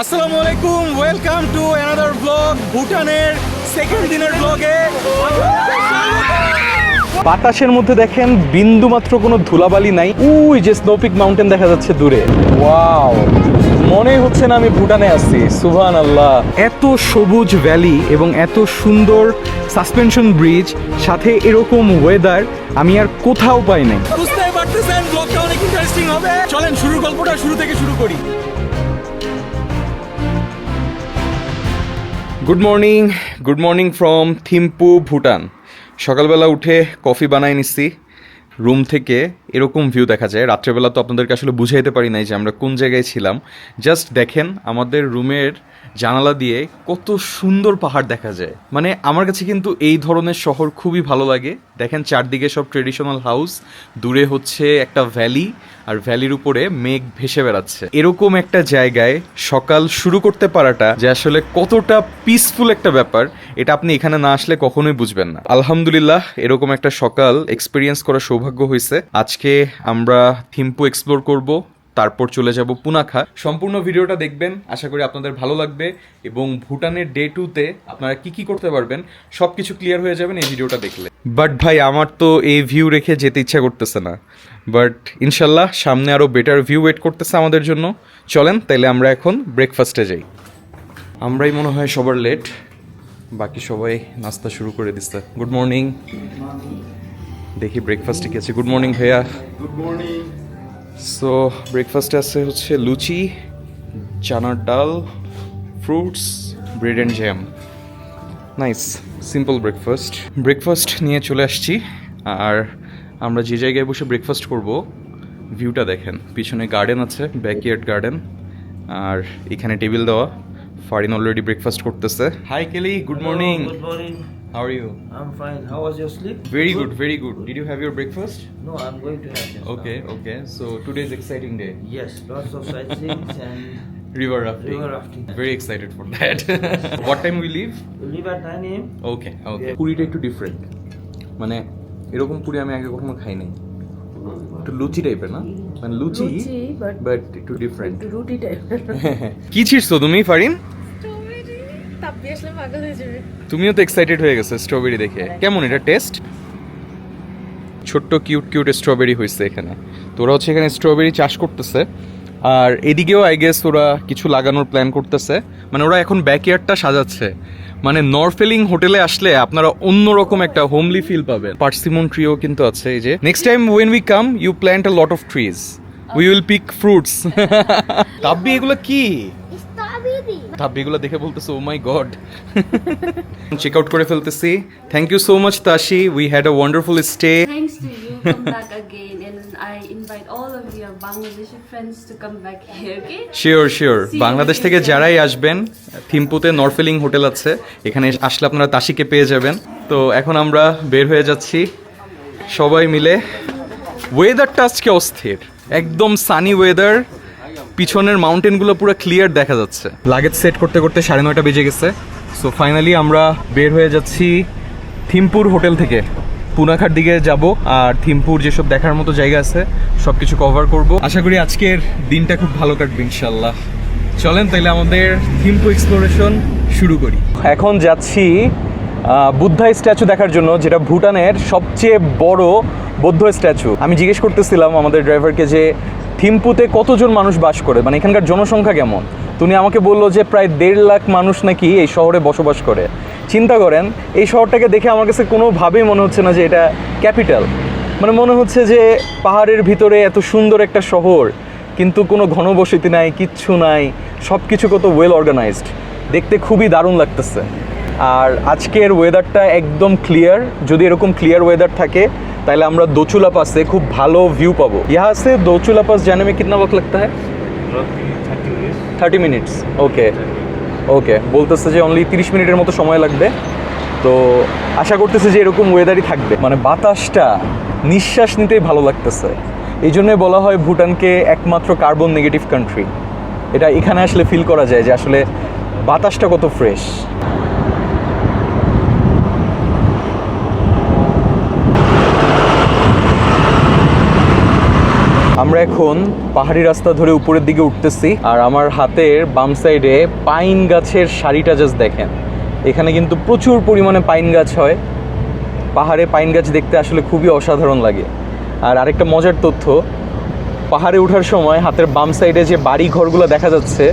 আসসালামু আলাইকুম, welcome to another blog. ভুটানের সেকেন্ড দিনের ব্লগে বাতাসের মধ্যে দেখেন বিন্দু মাত্র কোনো ধুলাবালি নাই। ওই যে স্নোপিক মাউন্টেন দেখা যাচ্ছে দূরে। ওয়াও, মনে হচ্ছে না আমি ভুটানে আছি। সুবহানাল্লাহ, এত সবুজ ভ্যালি এবং এত সুন্দর সাসপেনশন ব্রিজ, সাথে এরকম ওয়েদার আমি আর কোথাও পাই নাই। বুঝতেই পারতেছেন ব্লগটা অনেক ইন্টারেস্টিং হবে। চলেন শুরুর গল্পটা শুরু থেকে শুরু করি। Good morning from Thimphu, Bhutan. সকালবেলা উঠে কফি বানাই নিচ্ছি। রুম থেকে এরকম ভিউ দেখা যায়। রাত্রেবেলা তো আপনাদেরকে আসলে বুঝাইতে পারি নাই যে আমরা কোন জায়গায় ছিলাম। জাস্ট দেখেন আমাদের রুমের জানালা দিয়ে কত সুন্দর পাহাড় দেখা যায়। মানে আমার কাছে কিন্তু এই ধরনের শহর খুবই ভালো লাগে। দেখেন চারদিকে সব ট্রেডিশনাল হাউস, দূরে হচ্ছে একটা ভ্যালি, আর ভ্যালির উপরে মেঘ ভেসে বেড়াচ্ছে। এরকম একটা জায়গায় সকাল শুরু করতে পারাটা যে আসলে কতটা পিসফুল একটা ব্যাপার, এটা আপনি এখানে না আসলে কখনোই বুঝবেন না। আলহামদুলিল্লাহ, এরকম একটা সকাল এক্সপিরিয়েন্স করার সৌভাগ্য হয়েছে। আজকে আমরা থিম্পু এক্সপ্লোর করব, তারপর চলে যাব পুনাখা। সম্পূর্ণ ভিডিওটা দেখবেন, আশা করি আপনাদের ভালো লাগবে। এবং ভুটানের ডে 2-তে আপনারা কি কি করতে পারবেন সবকিছু ক্লিয়ার হয়ে যাবেন এই ভিডিওটা দেখলে। বাট ভাই, আমার তো এই ভিউ রেখে যেতে ইচ্ছা করতেছে না। বাট ইনশাল্লাহ সামনে আরো বেটার ভিউ ওয়েট করতেছে আমাদের জন্য। চলেন তাইলে আমরা এখন ব্রেকফাস্টে যাই। আমরাই মনে হয় সবার লেট, বাকি সবাই নাস্তা শুরু করে দিচ্ছে। Good morning. দেখি ব্রেকফাস্টে কি আছে। গুড মর্নিং ভাইয়া। Good morning. সো ব্রেকফাস্টে আছে হচ্ছে লুচি, চানার ডাল, fruits, bread and jam. Nice simple breakfast নিয়ে চলে আসছি। আর আমরা যে জায়গায় বসে ব্রেকফাস্ট করব, ভিউটা দেখেন। পিছনে গার্ডেন আছে, ব্যাকইয়ার্ড গার্ডেন, আর এখানে টেবিল দেওয়া। ফারিন অলরেডি ব্রেকফাস্ট করতেছে। Hi Kelly, good morning. Good morning. How are you? I'm fine. How was your sleep? Very good. Did you have your breakfast? No, I'm going to have just Okay. So today's exciting day. now. Yes, lots of sightseeing and River rafting. Very excited for that. What time we leave? we leave at 9 a.m. Okay. পুরিটা একটু different, মানে এরকম পুরি আমি আগে কখনো খাই নাই। একটু লুচি টাইপের না, মানে লুচি বাট একটু ডিফারেন্ট। রুটি টাইপের। কি ছিড়ছো তুমি ফারিন? স্ট্রবেরি তাপি আসলে পাগল হয়ে যাবে। তুমিও তো এক্সাইটেড হয়ে গেছো স্ট্রবেরি দেখে। কেমন এটা টেস্ট? ছোট্ট কিউট স্ট্রবেরি হয়েছে এখানে। তো ওরা হচ্ছে এখানে স্ট্রবেরি চাষ করতেছে, আর এদিকেও আই গেস ওরা কিছু লাগানোর প্ল্যান করতেছে। মানে ওরা এখন ব্যাকইয়ার্ডটা সাজাচ্ছে। মানে নরফেলিং হোটেলে আসলে আপনারা অন্যরকম একটা হোমলি ফিল পাবেন। পার্সিমন ট্রিও কিন্তু আছে। এই যে next time when we come, you plant a lot of trees, we will pick fruits. তাব্বি, এগুলো কি? তাব্বিগুলো দেখে বলতেছে oh my god. Check out করে ফেলতেছি। Thank you so much Tashi, we had a wonderful stay. Thanks to you, come back again, and I invite all of your Bangladeshi friends to come back here, okay? Sure. Bangladesh থেকে যারাই আসবেন, থিম্পুতে নরফেলিং hotel আছে, এখানে আসলে আপনারা তাশিকে পেয়ে যাবেন। তো এখন আমরা বের হয়ে যাচ্ছি সবাই মিলে। ওয়েদারটা আজকে অস্থির, একদম সানি ওয়েদার। পিছনের মাউন্টেনগুলো পুরো ক্লিয়ার দেখা যাচ্ছে। লাগেজ সেট করতে করতে 9:30 বেজে গেছে। সো ফাইনালি আমরা বের হয়ে যাচ্ছি থিম্পুর হোটেল থেকে। পুনাখার দিকে যাব, আর থিম্পুর যেসব দেখার মতো জায়গা আছে সব কিছু কভার করব। আশা করি আজকের দিনটা খুব ভালো কাটবে ইনশাল্লাহ। চলেন তাইলে আমাদের থিম্পু এক্সপ্লোরেশন শুরু করি। এখন যাচ্ছি বুদ্ধা স্ট্যাচু দেখার জন্য, যেটা ভুটানের সবচেয়ে বড় বৌদ্ধ স্ট্যাচু। আমি জিজ্ঞেস করতেছিলাম আমাদের ড্রাইভারকে যে থিম্পুতে কতজন মানুষ বাস করে, মানে এখানকার জনসংখ্যা কেমন। তুমি আমাকে বললো যে প্রায় 1.5 লাখ মানুষ নাকি এই শহরে বসবাস করে। চিন্তা করেন, এই শহরটাকে দেখে আমার কাছে কোনোভাবেই মনে হচ্ছে না যে এটা ক্যাপিটাল। মানে মনে হচ্ছে যে পাহাড়ের ভিতরে এত সুন্দর একটা শহর, কিন্তু কোনো ঘনবসতি নাই, কিচ্ছু নাই, সব কিছু কত ওয়েল অর্গানাইজড। দেখতে খুবই দারুণ লাগতেছে। আর আজকের ওয়েদারটা একদম ক্লিয়ার। যদি এরকম ক্লিয়ার ওয়েদার থাকে তাহলে আমরা দোচুলা পাসে খুব ভালো ভিউ পাবো। यहाँ से দোচুলা পাস जाने में कितना वक्त लगता है? 30 মিনিটস। ওকে, বলতেছে যে অনলি 30 মিনিটের মতো সময় লাগবে। তো আশা করতেছে যে এরকম ওয়েদারই থাকবে। মানে বাতাসটা নিঃশ্বাস নিতেই ভালো লাগতেছে। এই জন্যই বলা হয় ভুটানকে একমাত্র কার্বন নেগেটিভ কান্ট্রি। এটা এখানে আসলে ফিল করা যায় যে আসলে বাতাসটা কত ফ্রেশ। আমরা এখন পাহাড়ি রাস্তা ধরে উপরের দিকে উঠতেছি, আর আমার হাতের বাম সাইডে পাইন গাছের সারিটা জাস্ট দেখেন। এখানে কিন্তু প্রচুর পরিমাণে পাইন গাছ হয়। পাহাড়ে পাইন গাছ দেখতে আসলে খুবই অসাধারণ লাগে। আর আরেকটা মজার তথ্য, পাহাড়ে ওঠার সময় হাতের বাম সাইডে যে বাড়ি ঘরগুলো দেখা যাচ্ছে,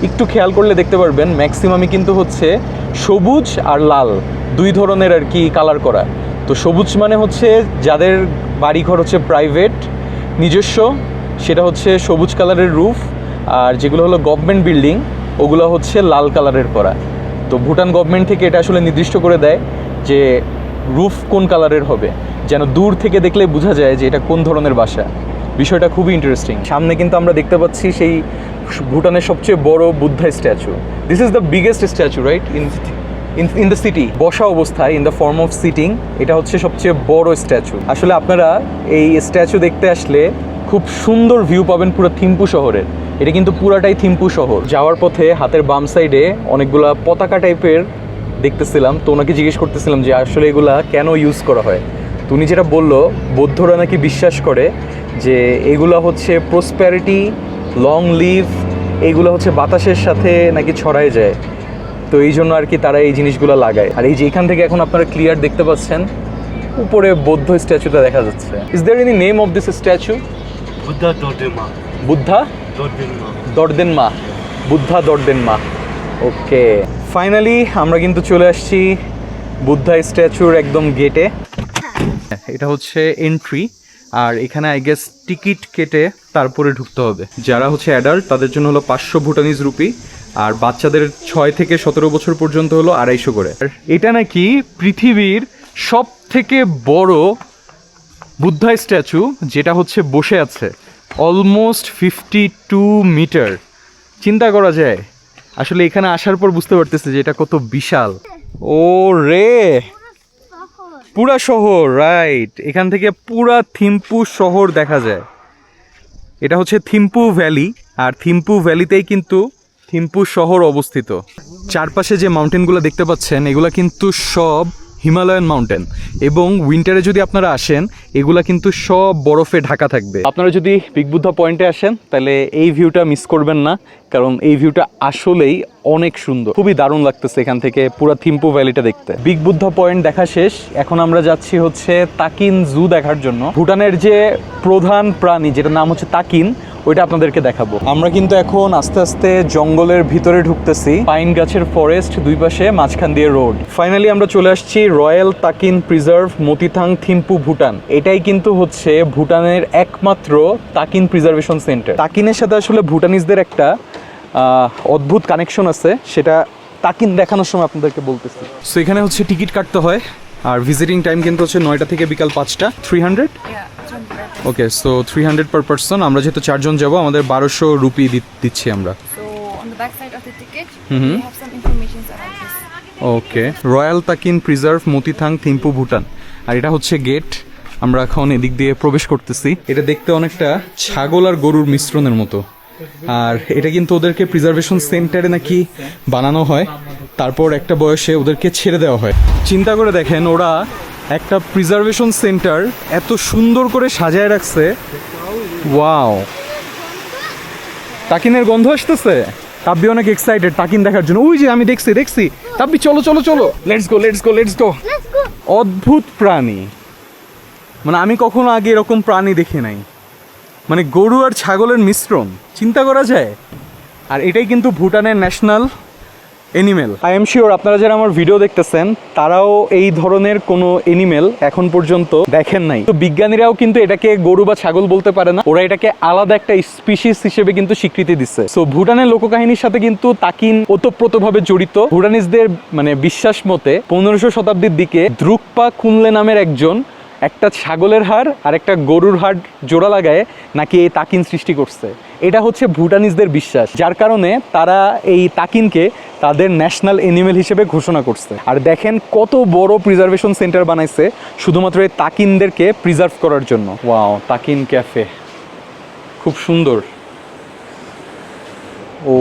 একটু খেয়াল করলে দেখতে পারবেন ম্যাক্সিমামই কিন্তু হচ্ছে সবুজ আর লাল দুই ধরনের আর কি কালার করা। তো সবুজ মানে হচ্ছে যাদের বাড়িঘর হচ্ছে প্রাইভেট নিজস্ব, সেটা হচ্ছে সবুজ কালারের রুফ, আর যেগুলো হলো গভর্নমেন্ট বিল্ডিং ওগুলো হচ্ছে লাল কালারের করা। তো ভুটান গভর্নমেন্ট থেকে এটা আসলে নির্দিষ্ট করে দেয় যে রুফ কোন কালারের হবে, যেন দূর থেকে দেখলে বোঝা যায় যে এটা কোন ধরনের বাসা। বিষয়টা খুবই ইন্টারেস্টিং। সামনে কিন্তু আমরা দেখতে পাচ্ছি সেই ভুটানের সবচেয়ে বড় Buddha statue. This is the biggest statue right in the city, বসা অবস্থায় in the form of sitting. এটা হচ্ছে সবচেয়ে বড় স্ট্যাচু। আসলে আপনারা এই স্ট্যাচু দেখতে আসলে খুব সুন্দর ভিউ পাবেন পুরো থিম্পু শহরের। এটা কিন্তু পুরাটাই থিম্পু শহর। যাওয়ার পথে হাতের বাম সাইডে অনেকগুলা পতাকা টাইপের দেখতেছিলাম, তো ওনাকে জিজ্ঞেস করতেছিলাম যে আসলে এগুলা কেন ইউজ করা হয়। তো উনি যেটা বললো, বৌদ্ধরা নাকি বিশ্বাস করে যে এগুলা হচ্ছে প্রসপ্যারিটি, লং লিভ, এইগুলো হচ্ছে বাতাসের সাথে নাকি ছড়ায় যায়। তো এই জন্য আর কি তারা এই জিনিসগুলো লাগায়। আর এই যে এখান থেকে এখন আপনারা ক্লিয়ার দেখতে পাচ্ছেন উপরে বৌদ্ধ স্ট্যাচুটা দেখা যাচ্ছে। Is there any name of this statue? Buddha Dodema. Buddha Dodema. Dordenma, Buddha Dordenma. Okay, finally আমরা কিন্তু চলে আসছি বুদ্ধা স্ট্যাচুর একদম গেটে। এটা হচ্ছে এন্ট্রি, আর এখানে আই গেস টিকিট কেটে তারপরে ঢুকতে হবে। যারা হচ্ছে অ্যাডাল্ট তাদের জন্য হলো 500 ভুটানিজ রুপি, আর বাচ্চাদের 6 থেকে 17 বছর পর্যন্ত হলো 250 করে। এটা নাকি পৃথিবীর সব থেকে বড় বুদ্ধা স্ট্যাচু, যেটা হচ্ছে বসে আছে অলমোস্ট 52 মিটার। চিন্তা করা যায়, আসলে এখানে আসার পর বুঝতে পারতেছে যে এটা কত বিশাল। ও রে, পুরা শহর, রাইট। এখান থেকে পুরা থিম্পু শহর দেখা যায়। এটা হচ্ছে থিম্পু ভ্যালি, আর থিম্পু ভ্যালিতেই কিন্তু থিম্পু শহর অবস্থিত। চারপাশে যে মাউন্টেনগুলো দেখতে পাচ্ছেন এগুলা কিন্তু সব হিমালয়ান মাউন্টেন, এবং উইন্টারে যদি আপনারা আসেন এগুলা কিন্তু সব বরফে ঢাকা থাকবে। আপনারা যদি বিগ বুদ্ধা পয়েন্টে আসেন তাহলে এই ভিউটা মিস করবেন না, কারণ এই ভিউটা আসলেই অনেক সুন্দর। খুবই দারুণ লাগতেছে এখান থেকে পুরো থিম্পু ভ্যালিটা দেখতে। বিগ বুদ্ধা পয়েন্ট দেখা শেষ, এখন আমরা যাচ্ছি হচ্ছে তাকিন জু দেখার জন্য। ভুটানের যে প্রধান প্রাণী যেটার নাম হচ্ছে তাকিন, ওইটা আপনাদেরকে দেখাবো। আমরা কিন্তু এখন আস্তে আস্তে জঙ্গলের ভিতরে ঢুকতেছি। পাইন গাছের ফরেস্ট, দুই পাশে মাঝখান দিয়ে রোড। ফাইনালি আমরা চলে আসছি royal takin preserve Motithang Thimphu Bhutan. এটাই কিন্তু হচ্ছে ভুটানের একমাত্র তাকিন প্রিজার্ভেশন সেন্টার। তাকিনের সাথে আসলে ভুটানিজদের একটা অদ্ভুত কানেকশন আছে, সেটা তাকিন দেখানোর সময় আপনাদেরকে বলতেছি। সো এখানে হচ্ছে টিকিট কাটতে হয়, আর ভিজিটিং টাইম কিন্তু হচ্ছে 9টা থেকে বিকাল 5টা। 300? ওকে, সো 300 পার পারসন। আমরা যেহেতু 4 জন যাবো, আমাদের 1200 রুপি দিচ্ছি আমরা। So on the back side of the ticket, we have some information about this. Okay, royal takin preserve Motithang Thimphu Bhutan, আর এটা হচ্ছে গেট। আমরা এখন এদিক দিয়ে প্রবেশ করতেছি। এটা দেখতে অনেকটা ছাগল আর গরুর মিশ্রণের মতো, আর এটা কিন্তু ওদেরকে প্রিজার্ভেশন সেন্টারে নাকি বানানো হয়, তারপর একটা বয়সে ওদেরকে ছেড়ে দেওয়া হয়। চিন্তা করে দেখেন, ওরা একটা প্রিজার্ভেশন সেন্টার এত সুন্দর করে সাজায় রাখছে। ওয়াও, তাকিনের গন্ধ আসতেছে। তাব্বি অনেক এক্সাইটেড তাকিন দেখার জন্য। ওই যে আমি দেখছি। তাব্বি চলো চলো চলো, লেটস গো। অদ্ভুত প্রাণী, মানে আমি কখনো আগে এরকম প্রাণী দেখি নাই। মানে গরু আর ছাগলের মিশ্রণ, চিন্তা করা যায়। আর এটাই কিন্তু ভুটানের national animal. I am sure আপনারা যারা আমার ভিডিও দেখতেছেন তারাও এই ধরনের কোনো এনিমেল এখন পর্যন্ত দেখেন নাই। তো বিজ্ঞানীরাও কিন্তু এটাকে গরু বা ছাগল বলতে পারে না, ওরা এটাকে আলাদা একটা স্পিসিস হিসেবে কিন্তু স্বীকৃতি দিচ্ছে। সো ভুটানের লোককাহিনীর সাথে কিন্তু তাকিন ওতপ্রোতভাবে জড়িত। ভুটানিজদের মানে বিশ্বাস মতে 1500 শতাব্দীর দিকে দ্রুকপা কুনলে নামের একজন একটা ছাগলের হাড় আর একটা গরুর হাড় জোড়া লাগায় নাকি এই তাকিন সৃষ্টি করছে। এটা হচ্ছে ভুটানিজদের বিশ্বাস, যার কারণে তারা এই তাকিনকে তাদের ন্যাশনাল এনিমেল হিসেবে ঘোষণা করছে। আর দেখেন কত বড় প্রিজার্ভেশন সেন্টার বানাইছে শুধুমাত্র এই তাকিনদেরকে প্রিজার্ভ করার জন্য। ওয়াও, তাকিন ক্যাফে খুব সুন্দর। ও,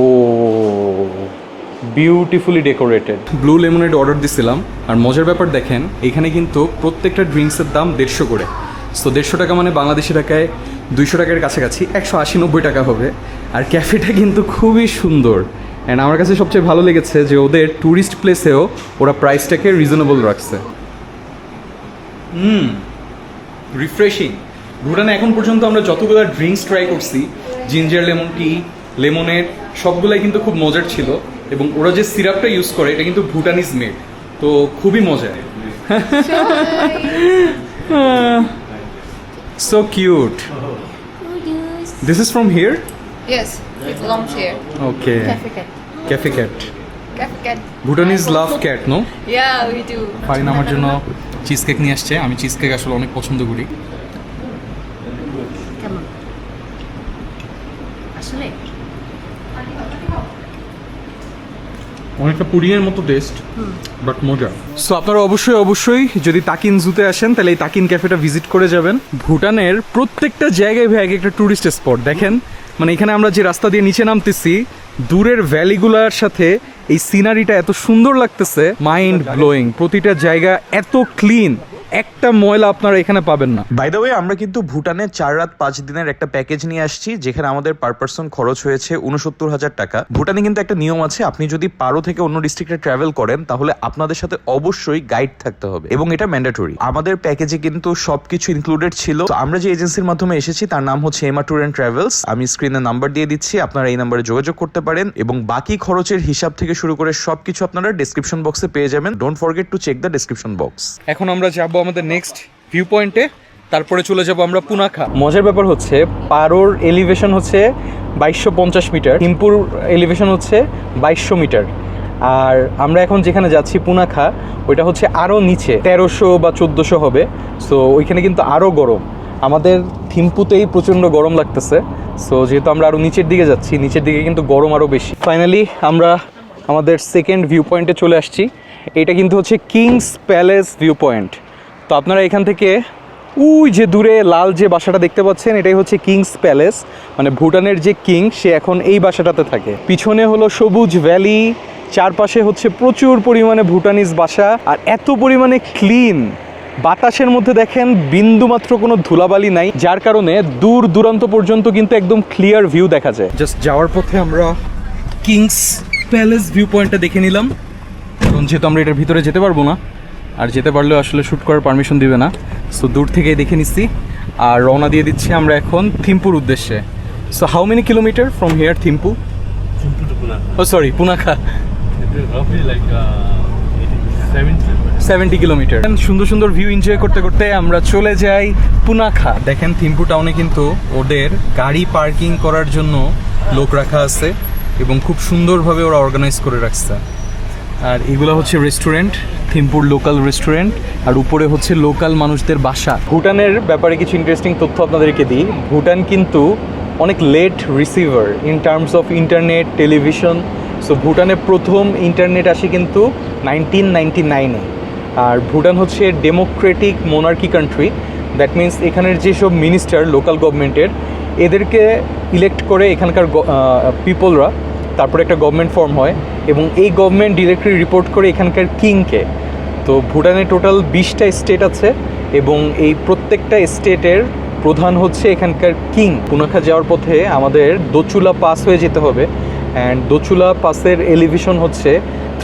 beautifully decorated. Blue lemonade order দিছিলাম, আর মজার ব্যাপার দেখেন এখানে কিন্তু প্রত্যেকটা ড্রিঙ্কসের দাম 150 করে। সো 150 টাকা মানে বাংলাদেশি টাকায় 200 টাকার কাছাকাছি, 180-90 টাকা হবে। আর ক্যাফেটা কিন্তু খুবই সুন্দর, অ্যান্ড আমার কাছে সবচেয়ে ভালো লেগেছে যে ওদের ট্যুরিস্ট প্লেসেও ওরা প্রাইসটাকে রিজনেবল রাখছে। রিফ্রেশিং। ভুটানে এখন পর্যন্ত আমরা যতগুলো ড্রিঙ্কস ট্রাই করছি, জিঞ্জার লেমন টি, লেমনের, সবগুলাই কিন্তু খুব মজার ছিল। এবং ওরা যে সিরাপটা ইউজ করে এটা কিন্তু ভুটানিজ মেড, তো খুবই মজা। So cute. This is from here? Yes, it belongs here. Okay. Cafe cat. Cafe cat. Cafe cat. Bhutanese love cat, no? Yeah, we do. Fine আমার জন্য চিজ কেক নিয়ে আসছে। আমি চিজ কেক আসলে অনেক পছন্দ করি। কেমন আসলে? অনেকটা পুডিংয়ের মতো টেস্ট, বাট মজা। সো আপনারা অবশ্যই যদি তাকিন জুতে আসেন তাহলে এই তাকিন ক্যাফেটা ভিজিট করে যাবেন। ভুটানের প্রত্যেকটা জায়গায় ভাই একটা ট্যুরিস্ট স্পট। দেখেন মানে এখানে আমরা যে রাস্তা দিয়ে নিচে নামতেছি, দূরের ভ্যালিগুলার সাথে এই সিনারিটা এত সুন্দর লাগতেছে, মাইন্ড ব্লোয়িং। প্রতিটা জায়গা এত ক্লিন, একটা ময়লা আপনারা এখানে পাবেন না। বাই দ্য ওয়ে, আমরা কিন্তু ভুটানে 4 রাত 5 দিনের একটা প্যাকেজ নিয়ে আসছি, যেখানে আমাদের পার পার্সন খরচ হয়েছে 69,000 টাকা। ভুটানে কিন্তু একটা নিয়ম আছে, আপনি যদি পারো থেকে অন্য ডিস্ট্রিক্টে ট্রাভেল করেন তাহলে আপনাদের সাথে অবশ্যই গাইড থাকতে হবে এবং এটা ম্যান্ডেটরি। আমাদের প্যাকেজে কিন্তু সবকিছু ইনক্লুডেড ছিল। তো আমরা যে এজেন্সির মাধ্যমে এসেছি তার নাম হচ্ছে এমা ট্যুর অ্যান্ড ট্রাভেলস। আমি স্ক্রিনে নাম্বার দিয়ে দিচ্ছি, আপনারা এই নাম্বারে যোগাযোগ করতে পারেন এবং বাকি খরচের হিসাব থেকে শুরু করে সবকিছু আপনারা ডেসক্রিপশন বক্সে পেয়ে যাবেন। Don't forget to check the description box. এখন আমরা যাব আমাদের নেক্সট ভিউ পয়েন্টে, তারপরে চলে যাব আমরা পুনাখা। মজার ব্যাপার হচ্ছে পারোর এলিভেশন হচ্ছে 2250 মিটার, থিম্পুর এলিভেশন হচ্ছে 2200 মিটার। আর আমরা এখন যেখানে যাচ্ছি পুনাখা, ওইটা হচ্ছে আরও নিচে 1300 বা 1400 হবে। সো ওইখানে কিন্তু আরও গরম। আমাদের থিম্পুতেই প্রচণ্ড গরম লাগতেছে। সো যেহেতু আমরা আরও নিচের দিকে যাচ্ছি, নিচের দিকে কিন্তু গরম আরও বেশি। ফাইনালি আমরা আমাদের সেকেন্ড ভিউ পয়েন্টে চলে আসছি। এটা কিন্তু হচ্ছে কিংস প্যালেস ভিউ পয়েন্ট। তো আপনারা এখান থেকে ওই যে দূরে লাল যে বাসাটা দেখতে পাচ্ছেন, এটাই হচ্ছে কিংস প্যালেস, মানে ভুটানের যে কিং সে এখন এই বাসাটাতে থাকে। পিছনে হলো সবুজ ভ্যালি, চারপাশে হচ্ছে প্রচুর পরিমাণে ভুটানিজ বাসা, আর এত পরিমাণে ক্লিন। বাতাসের মধ্যে দেখেন বিন্দুমাত্র কোনো ধুলাবালি নাই, যার কারণে দূর দূরান্ত পর্যন্ত কিন্তু একদম ক্লিয়ার ভিউ দেখা যায়। জাস্ট যাওয়ার পথে আমরা কিংস প্যালেস ভিউ পয়েন্টটা দেখে নিলাম, কারণ যেহেতু আমরা এটার ভিতরে যেতে পারবো না, আর যেতে পারলেও আসলে শ্যুট করার পারমিশন দিবে না। সো দূর থেকেই দেখে নিচ্ছি আর রওনা দিয়ে দিচ্ছি আমরা এখন থিম্পুর উদ্দেশ্যে। So how many kilometre from here Thimphu? Simple to Pune. Oh sorry, Punakha. It is roughly like 70 kilometre. সুন্দর সুন্দর ভিউ এনজয় করতে করতে আমরা চলে যাই পুনাখা। দেখেন থিম্পু টাউনে কিন্তু ওদের গাড়ি পার্কিং করার জন্য লোক রাখা আছে এবং খুব সুন্দরভাবে ওরা অর্গানাইজ করে রাখছে। আর এগুলো হচ্ছে রেস্টুরেন্ট, থিম্পুর লোকাল রেস্টুরেন্ট, আর উপরে হচ্ছে লোকাল মানুষদের বাসা। ভুটানের ব্যাপারে কিছু ইন্টারেস্টিং তথ্য আপনাদেরকে দিই। ভুটান কিন্তু অনেক late receiver in terms of internet, television. So ভুটানে প্রথম ইন্টারনেট আসে কিন্তু 1999-এ। আর ভুটান হচ্ছে democratic monarchy country. That means এখানের যেসব মিনিস্টার লোকাল গভর্নমেন্টের, এদেরকে ইলেক্ট করে এখানকার পিপলরা, তারপরে একটা গভর্নমেন্ট ফর্ম হয় এবং এই গভর্নমেন্ট ডিরেক্টলি রিপোর্ট করে এখানকার কিংকে। তো ভুটানে টোটাল 20টা স্টেট আছে এবং এই প্রত্যেকটা স্টেটের প্রধান হচ্ছে এখানকার কিং। পুনাখা যাওয়ার পথে আমাদের দোচুলা পাস হয়ে যেতে হবে, অ্যান্ড দোচুলা পাসের এলিভেশন হচ্ছে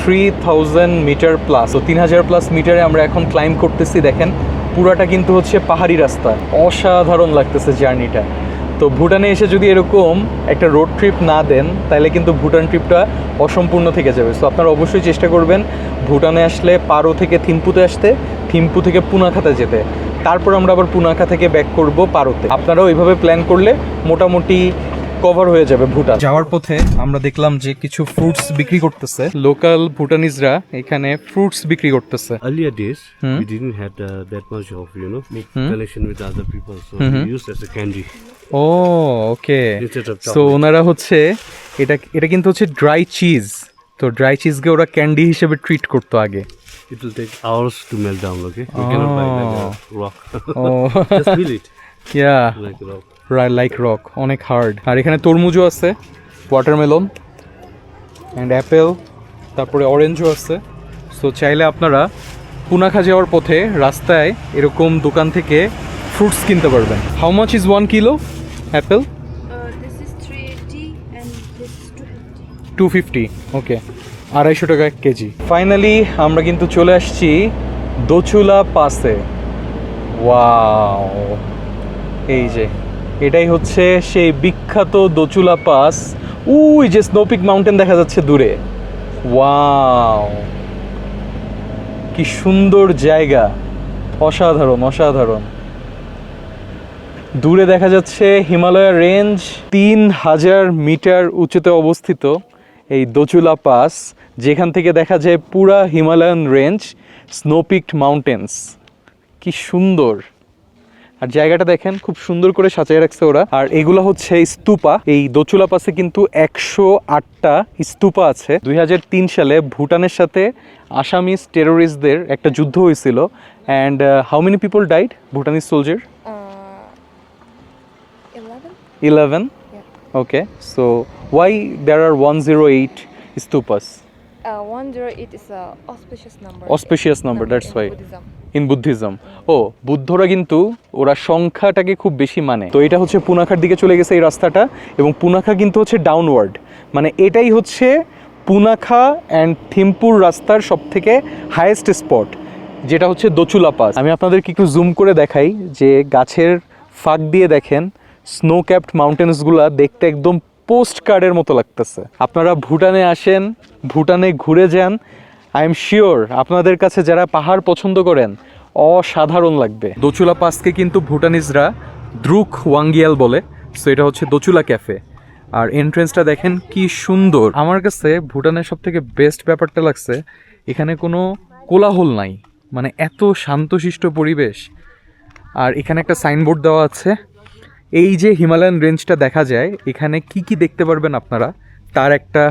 3000 মিটার প্লাস। তো 3000 প্লাস মিটারে আমরা এখন ক্লাইম্ব করতেছি। দেখেন পুরাটা কিন্তু হচ্ছে পাহাড়ি রাস্তা, অসাধারণ লাগতেছে জার্নিটা। তো ভুটানে এসে যদি এরকম একটা রোড ট্রিপ না দেন তাহলে কিন্তু ভুটান ট্রিপটা অসম্পূর্ণ থেকে যাবে। সো আপনারা অবশ্যই চেষ্টা করবেন ভুটানে আসলে পারো থেকে থিম্পুতে আসতে, থিম্পু থেকে পুনাখাতে যেতে, তারপর আমরা আবার পুনাখা থেকে ব্যাক করব পারোতে। আপনারাও এইভাবে প্ল্যান করলে মোটামুটি কভার হয়ে যাবে ভুটান। যাওয়ার পথে আমরা দেখলাম যে কিছু ফ্রুটস বিক্রি করতেছে, লোকাল ভুটানিজরা এখানে ফ্রুটস বিক্রি করতেছে। earlier days, we didn't have that much of connection with other people, so we used as a candy. Oh okay. Instead of so chocolate. ওনারা হচ্ছে এটা কিন্তু হচ্ছে ড্রাই চিজ। তো ড্রাই চিজকে ওরা ক্যান্ডি হিসেবে ট্রিট করতো আগে। It will take hours to melt down, okay? You cannot buy like a rock. Oh Just feel it yeah, like a rock. Like rock, অনেক হার্ড। আর এখানে তরমুজও আছে, ওয়াটারমেলন অ্যান্ড অ্যাপেল, তারপরে অরেঞ্জও আছে। সো চাইলে আপনারা পুনাখা যাওয়ার পথে রাস্তায় এরকম দোকান থেকে ফ্রুটস কিনতে পারবেন। How much is 1 kilo Apple? This is 380 and this is 250. 250, ওকে, 250 টাকা কেজি। ফাইনালি আমরা কিন্তু চলে আসছি দোচুলা পাসে। ওয়াও, এই যে এটাই হচ্ছে সেই বিখ্যাত দোচুলা পাস। ওই যে স্নোপিক মাউন্টেন দেখা যাচ্ছে দূরে। ওয়াও, কি সুন্দর জায়গা, অসাধারণ অসাধারণ। দূরে দেখা যাচ্ছে হিমালয় রেঞ্জ, 3000 মিটার উঁচুতে অবস্থিত এই দোচুলা পাস, যেখান থেকে দেখা যায় পুরা হিমালয়ান রেঞ্জ, স্নোপিকড মাউন্টেন্স। কি সুন্দর। আর জায়গাটা দেখেন খুব সুন্দর করে সাজিয়ে রাখছে ওরা। আর এগুলো হচ্ছে স্তূপা। এই দোচুলা পাসে কিন্তু 108টা স্তূপা আছে। 2003 সালে ভুটানের সাথে আসামিজ টেরোরিস্টদের একটা যুদ্ধ হয়েছিল। And how many people died Bhutanese soldier? 11. Okay, so why there are 108 stupas? 108 is a auspicious number. Auspicious number, that's in why. Buddhism. In Buddhism. ও, বুদ্ধরা কিন্তু ওরা সংখ্যাটাকে খুব বেশি মানে। তো এটা হচ্ছে পুনাখার দিকে চলে গেছে এই রাস্তাটা, এবং পুনাখা কিন্তু হচ্ছে ডাউনওয়ার্ড, মানে এটাই হচ্ছে পুনাখা অ্যান্ড থিম্পুর রাস্তার সব থেকে হাইয়েস্ট স্পট, যেটা হচ্ছে দোচুলা পাস। আমি আপনাদেরকে একটু জুম করে দেখাই যে গাছের ফাঁক দিয়ে দেখেন স্নো ক্যাপড মাউন্টেন্সগুলা দেখতে একদম পোস্ট কার্ডের মতো লাগতেছে। আপনারা ভুটানে আসেন, ভুটানে ঘুরে যান, আই এম শিওর আপনাদের কাছে যারা পাহাড় পছন্দ করেন অসাধারণ লাগবে। দোচুলা পাসকে কিন্তু ভুটানিজরা দ্রুক ওয়াঙ্গিয়াল বলে। সো এটা হচ্ছে দোচুলা ক্যাফে। আর এন্ট্রেন্সটা দেখেন কি সুন্দর। আমার কাছে ভুটানের সব থেকে বেস্ট ব্যাপারটা লাগছে এখানে কোনো কোলাহল নাই, মানে এত শান্তশিষ্ট পরিবেশ। আর এখানে একটা সাইনবোর্ড দেওয়া আছে, এই যে হিমালয়ান রেঞ্জটা দেখা যায় এখানে কি কি দেখতে পারবেন আপনারা তার একটা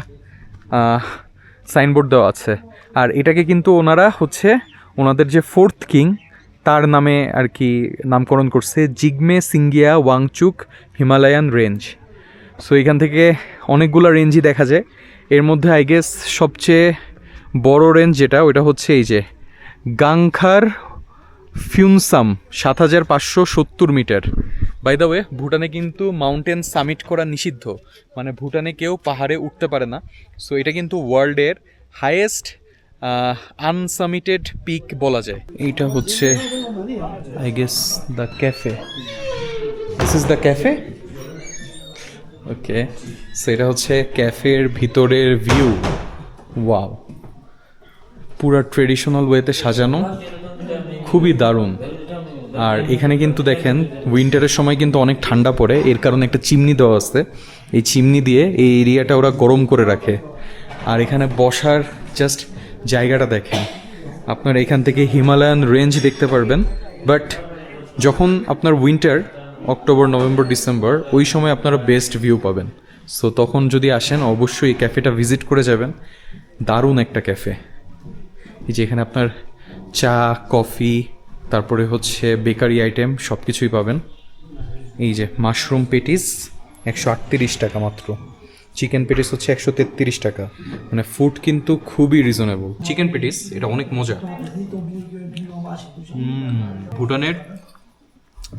সাইনবোর্ড দেওয়া আছে। আর এটাকে কিন্তু ওনারা হচ্ছে ওনাদের যে 4th কিং তার নামে আর কি নামকরণ করছে, Jigme Singia Wangchuck Himalayan range. So এখান থেকে অনেকগুলো রেঞ্জই দেখা যায়। এর মধ্যে আই গেস সবচেয়ে বড় রেঞ্জ যেটা, ওইটা হচ্ছে এই যে গাংখার ফিউনসাম, 7570 মিটার। বাই দ্য ওয়ে, ভুটানে কিন্তু মাউন্টেন সামিট করা নিষিদ্ধ, মানে ভুটানে কেউ পাহাড়ে উঠতে পারে না। সো এটা কিন্তু ওয়ার্ল্ডের হাইয়েস্ট আনসামিটেড পিক বলা যায়। এইটা হচ্ছে I guess the cafe, this is the cafe. Okay, so এটা হচ্ছে ক্যাফের ভিতরের ভিউ। ওয়াও, পুরা ট্রেডিশনাল ওয়েতে সাজানো, খুবই দারুণ। আর এখানে কিন্তু দেখেন উইন্টারের সময় কিন্তু অনেক ঠান্ডা পড়ে, এর কারণে একটা চিমনি দেওয়া আছে। এই চিমনি দিয়ে এই এরিয়াটা ওরা গরম করে রাখে। আর এখানে বসার জাস্ট জায়গাটা দেখেন, আপনার এখান থেকে হিমালয়ান রেঞ্জ দেখতে পারবেন। বাট যখন আপনার উইন্টার, অক্টোবর নভেম্বর ডিসেম্বর, ওই সময় আপনারা বেস্ট ভিউ পাবেন। সো তখন যদি আসেন অবশ্যই এই ক্যাফেটা ভিজিট করে যাবেন। দারুণ একটা ক্যাফে। এই যে এখানে আপনার চা, কফি, তারপরে হচ্ছে বেকারি আইটেম সব কিছুই পাবেন। এই যে মাশরুম পেটিস 138 টাকা মাত্র, চিকেন পেটিস হচ্ছে 133 টাকা, মানে ফুড কিন্তু খুবই রিজনেবল। চিকেন পেটিস এটা অনেক মজা। ভুটানের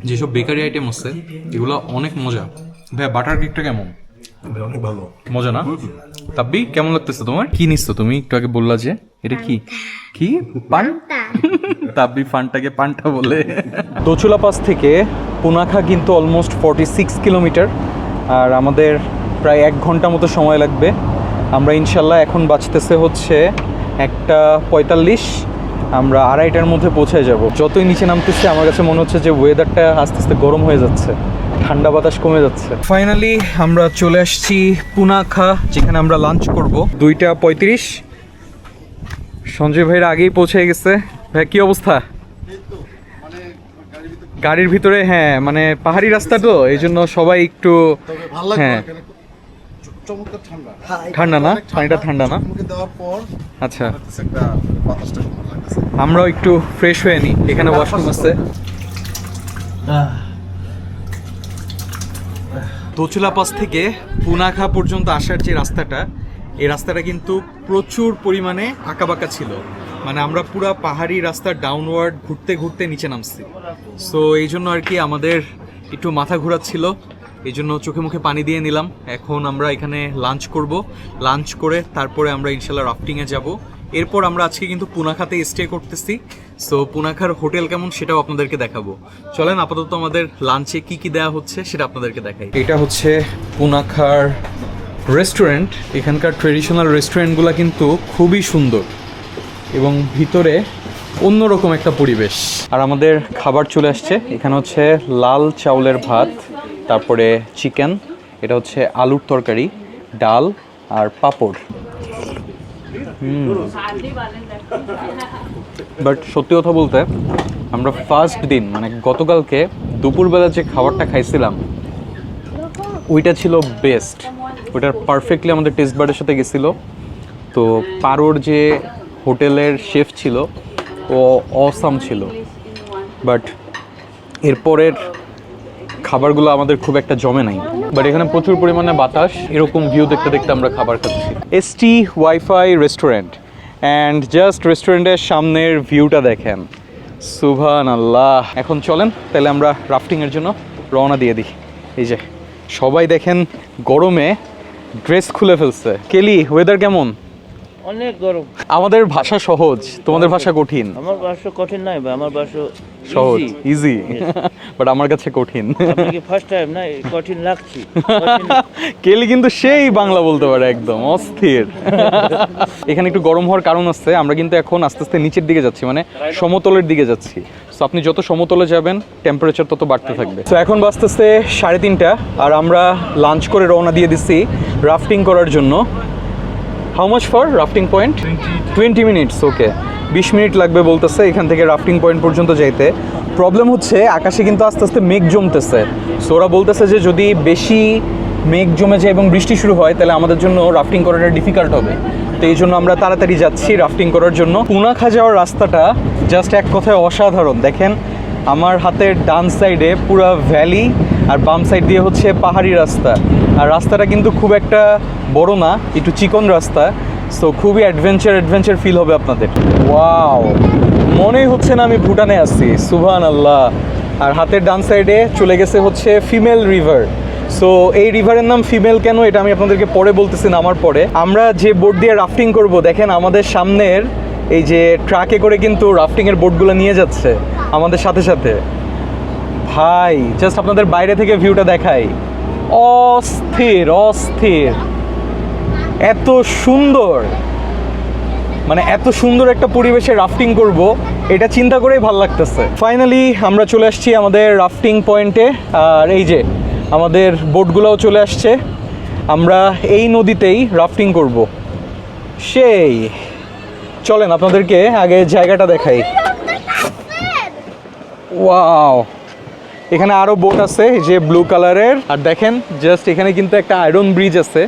যেসব বেকারি আইটেম আছে এগুলো অনেক মজা। ভাই বাটার কেকটা কেমন? অনেক ভালো মজা না? তাব্বি কেমন লাগতেছে তোমার? কি নিচ্ছ তুমি? একটু আগে বললা যে এটা কি কি পান্তা। তাব্বি ফানটাকে পান্তা বলে। দোচুলা পাস থেকে পুনাখা কিন্তু অলমোস্ট 46 কিলোমিটার, আর আমাদের প্রায় 1 ঘন্টা মতো সময় লাগবে। আমরা ইনশাল্লাহ এখন বাঁচতেছে হচ্ছে 1:45, আমরা 2:30টার মধ্যে পৌঁছে যাব। যতই নিচে নামতেছে আমার কাছে মনে হচ্ছে যে ওয়েদারটা আস্তে আস্তে গরম হয়ে যাচ্ছে, ঠান্ডা বাতাস কমে যাচ্ছে। ফাইনালি আমরা চলে আসছি পুনাখা, যেখানে আমরা লাঞ্চ করব। 2:35। সঞ্জয় ভাইরা আগেই পৌঁছে গেছে। ভাই কি অবস্থা? গাড়ির ভিতরে? হ্যাঁ, মানে পাহাড়ি রাস্তা তো এই জন্য সবাই একটু, হ্যাঁ ঠান্ডা না, পানিটা ঠান্ডা না। আচ্ছা, আমরাও একটু ফ্রেশ হয়ে নিই, এখানে ওয়াশরুম আছে। দোচুলা পাস থেকে পুনাখা পর্যন্ত আসার যে রাস্তাটা, এই রাস্তাটা কিন্তু প্রচুর পরিমাণে আঁকাবাঁকা ছিল। মানে আমরা পুরা পাহাড়ি রাস্তা ডাউনওয়ার্ড ঘুরতে ঘুরতে নিচে নামছি। সো এই জন্য আর কি আমাদের একটু মাথা ঘোরাচ্ছিল, এই জন্য চোখে মুখে পানি দিয়ে নিলাম। এখন আমরা এখানে লাঞ্চ করব, লাঞ্চ করে তারপরে আমরা ইনশাল্লাহ রাফটিংয়ে যাব। এরপর আমরা আজকে কিন্তু পুনাখাতে স্টে করতেছি। সো পুনাখার হোটেল কেমন সেটাও আপনাদেরকে দেখাবো। চলেন আপাতত আমাদের লাঞ্চে কি কি দেওয়া হচ্ছে সেটা আপনাদেরকে দেখাই। এটা হচ্ছে পুনাখার রেস্টুরেন্ট। এখানকার ট্রেডিশনাল রেস্টুরেন্টগুলো কিন্তু খুবই সুন্দর এবং ভিতরে অন্যরকম একটা পরিবেশ। আর আমাদের খাবার চলে আসছে। এখানে হচ্ছে লাল চাউলের ভাত, তারপরে চিকেন, এটা হচ্ছে আলুর তরকারি, ডাল আর পাঁপড়। বাট সত্যি কথা বলতে আমরা ফার্স্ট দিন মানে গতকালকে দুপুরবেলা যে খাবারটা খাইছিলাম ওইটা ছিল বেস্ট। ওইটার পারফেক্টলি আমাদের টেস্ট বার্ডের সাথে গেছিলো। তো পারোর যে হোটেলের শেফ ছিল ও অসাম ছিল, বাট এরপরের খাবারগুলো আমাদের খুব একটা জমে নাই। বাট এখানে প্রচুর পরিমাণে বাতাস, এরকম ভিউ দেখতে দেখতে আমরা খাবার খাচ্ছি। ST wifi restaurant, and just রেস্টুরেন্টের সামনের ভিউটা দেখেন, সুবহানাল্লাহ। এখন চলেন তাহলে আমরা রাফটিংয়ের জন্য রওনা দিয়ে দিই। এই যে সবাই দেখেন গরমে ড্রেস খুলে ফেলছে। কেলি, ওয়েদার কেমন? অনেক গরম। আমাদের ভাষা সহজ, তোমাদের ভাষা কঠিন। আমার ভাষা কঠিন নাই ভাই, আমার ভাষা সহজ, ইজি, বাট আমার কাছে কঠিন। আপনাকে ফার্স্ট টাইম না কঠিন লাগছে। কেলি কিন্তু সেই বাংলা বলতে পারে, একদম অস্থির। এখানে একটু গরম হওয়ার কারণ আছে, আমরা কিন্তু এখন আস্তে আস্তে নিচের দিকে যাচ্ছি, মানে সমতলের দিকে যাচ্ছি। সো আপনি যত সমতলে যাবেন টেম্পারেচার তত বাড়তে থাকবে। তো এখন বাজতেছে 3:30 আর আমরা লাঞ্চ করে রওনা দিয়ে দিচ্ছি রাফটিং করার জন্য। How much for rafting point? 20 minutes. Okay, 20 minute লাগবে বলতেছে এখান থেকে রাফটিং পয়েন্ট পর্যন্ত যাইতে। প্রবলেম হচ্ছে আকাশে কিন্তু আস্তে আস্তে মেঘ জমতেছে। সো ওরা বলতেছে যে যদি বেশি মেঘ জমে যায় এবং বৃষ্টি শুরু হয় তাহলে আমাদের জন্য রাফটিং করাটা ডিফিকাল্ট হবে। তো এই জন্য আমরা তাড়াতাড়ি যাচ্ছি রাফটিং করার জন্য। পুনাখা যাওয়ার রাস্তাটা জাস্ট এক কথায় অসাধারণ। দেখেন আমার হাতের ডান সাইডে পুরো ভ্যালি আর বাম সাইড দিয়ে হচ্ছে পাহাড়ি রাস্তা। আর রাস্তাটা কিন্তু খুব একটা বড় না, একটু চিকন রাস্তা। সো খুবই অ্যাডভেঞ্চার ফিল হবে আপনাদের। ওয়াও, মনেই হচ্ছে না আমি ভুটানে আছি, সুবহানাল্লাহ। আর হাতের ডান সাইডে চলে গেছে হচ্ছে ফিমেল রিভার। সো এই রিভারের নাম ফিমেল কেন এটা আমি আপনাদেরকে পরে বলতেছি, নামার পরে। আমরা যে বোট দিয়ে রাফটিং করব, দেখেন আমাদের সামনের এই যে ট্রাকে করে কিন্তু রাফটিংয়ের বোটগুলো নিয়ে যাচ্ছে আমাদের সাথে সাথে। ভাই জাস্ট আপনাদের বাইরে থেকে ভিউটা দেখাই, অস্থির অস্থির, এত সুন্দর, মানে এত সুন্দর একটা পরিবেশে রাফটিং করব এটা চিন্তা করেই ভালো লাগতেছে। ফাইনালি আমরা চলে আসছি আমাদের রাফটিং পয়েন্টে। আর এই যে আমাদের বোটগুলোও চলে আসছে, আমরা এই নদীতেই রাফটিং করব। সেই চলেন আপনাদেরকে আগে জায়গাটা দেখাই। ওয়াও, এখানে আরও বোট আছে যে ব্লু কালারের। আর দেখেন জাস্ট এখানে কিন্তু একটা আয়রন ব্রিজ আছে,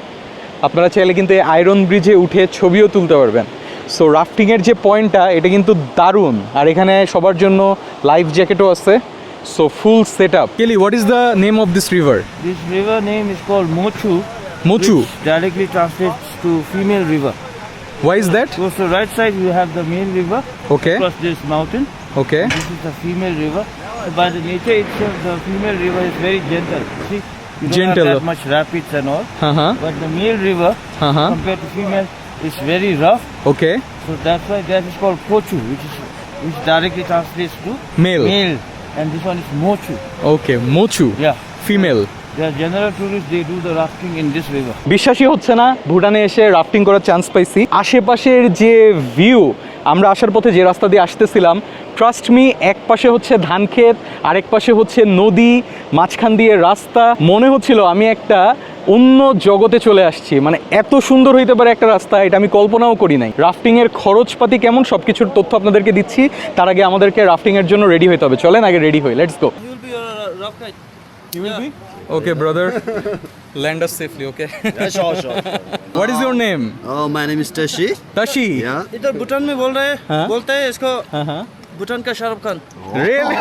আপনারা চাইলে কিন্তু এই আয়রন ব্রিজে উঠে ছবিও তুলতে পারবেন। সো রাফটিংয়ের যে পয়েন্টটা এটা কিন্তু দারুণ। আর এখানে সবার জন্য লাইফ জ্যাকেটও আছে। So full set up. Kelly, what is the name of this river? This river name is called Mochu. Mochu. Which directly translates to female river. Why is that? So the right side you have the male river. Okay. Across this mountain. Okay. This is the female river. By the nature itself, the female river is very gentle. See, you don't Gentle. have that much rapids and all. Uh-huh. But the male river, Uh-huh. compared to female, is very rough. Okay. So that's why that is called Pochu, which directly translates to Male. Male. And this one is Mochu. Okay, Mochu. Yeah. Female. They are general tourists, they do the rafting in this river. বিশ্বাসই হচ্ছে না ভুটানে এসে rafting করার chance পাইছি। আশেপাশের যে view, আমরা আসার পথে যে রাস্তা দিয়ে আসতেছিলাম, ট্রাস্ট মি, এক পাশে হচ্ছে ধান ক্ষেত, আরেক পাশে হচ্ছে নদী, মাঝখান দিয়ে রাস্তা। মনে হচ্ছিল আমি একটা অন্য জগতে চলে আসছি। মানে এত সুন্দর হইতে পারে একটা রাস্তা, এটা আমি কল্পনাও করি নাই। রাফটিংয়ের খরচপাতি কেমন সব কিছুর তথ্য আপনাদেরকে দিচ্ছি। তার আগে আমাদেরকে রাফটিংয়ের জন্য রেডি হইতে হবে। চলেন আগে রেডি হই, let's go. You will be your rough guide. You will be? Okay, brother. Land us safely, okay? Yeah, sure. What is your name? Oh, my name is Tashi. Tashi. Yeah. इधर भूटान में बोल रहे हैं, हाँ? बोलते हैं इसको Uh-huh. भूटान का Shahrukh Khan. Really?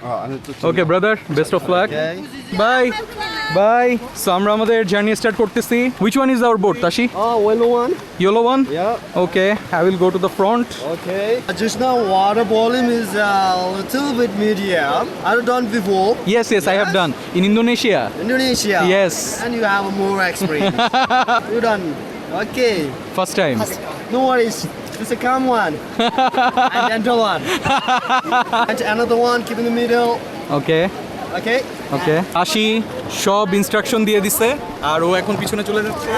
Oh, I need to Okay, brother. Best of luck. Okay. Bye bye. So আমরা আমাদের জার্নি স্টার্ট করতেছি। Which one is our boat, Tashi? Oh, yellow one. Yellow one? Yeah. Okay, I will go to the front. Okay. Just now, water volume is a little bit medium. I've done before. Yes, I have done. In Indonesia. Indonesia. Yes. And you have more experience. You done. Okay. First time. No worries. Just a calm one. And gentle one. And another one, keep in the middle. Okay. Okay. ওকে আসি সব instruction দিয়ে দিছে আর ও এখন পিছনে চলে যাচ্ছে।